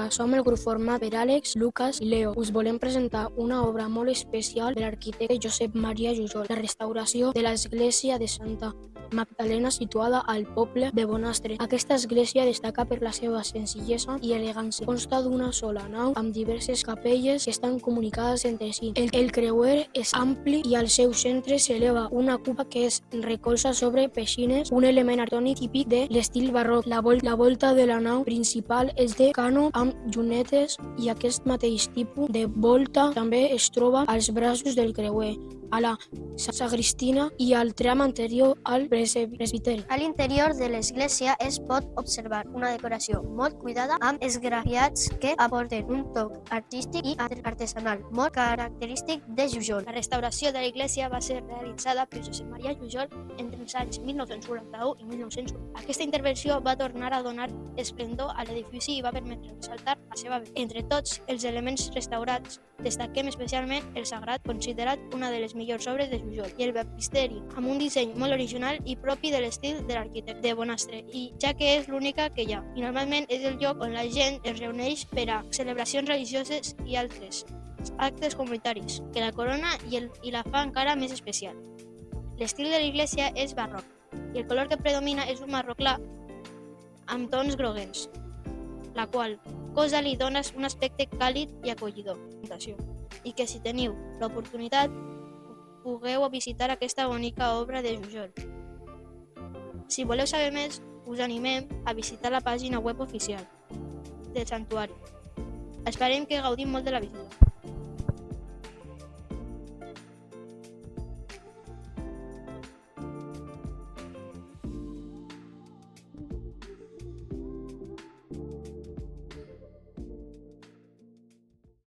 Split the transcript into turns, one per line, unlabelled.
Hola, som el grup format per Àlex, Lucas i Leo. Us volem presentar una obra molt especial de l'arquitecte Josep Maria Jujol, la restauració de l'església de Santa Magdalena situada al poble de Bonastre. Aquesta església destaca per la seva senzillesa i elegància. Consta d'una sola nau amb diverses capelles que estan comunicades entre si. El creuer és ampli i al seu centre s'eleva una cúpula que es recolza sobre peixines, un element arquitectònic típic de l'estil barroc. La volta de la nau principal és de canó amb llunetes i aquest mateix tipus de volta també es troba als braços del creuer, a la sagristina i al tram anterior al presbiteri.
A l'interior de l'església es pot observar una decoració molt cuidada amb esgrafiats que aporten un toc artístic i artesanal molt característic de Jujol.
La restauració de l'església va ser realitzada per Josep Maria Jujol entre els anys 1941 i 1901. Aquesta intervenció va tornar a donar esplendor a l'edifici i va permetre ressaltar la seva bellesa. Entre tots els elements restaurats, destaquem especialment el sagrat, considerat una de les millors obres de Jujol, i el baptisteri, amb un disseny molt original i propi de l'estil de l'arquitecte de Bonastre, i ja que és l'única que hi ha. I normalment és el lloc on la gent es reuneix per a celebracions religioses i altres actes comunitaris, que la corona i la fa encara més especial. L'estil de l'església és barroc, i el color que predomina és un marró clar amb tons groguencs, la qual cosa li dona un aspecte càlid i acollidor. I que si teniu l'oportunitat pugueu visitar aquesta bonica obra de Jujol. Si voleu saber més, us animem a visitar la pàgina web oficial del santuari. Esperem que gaudim molt de la visita.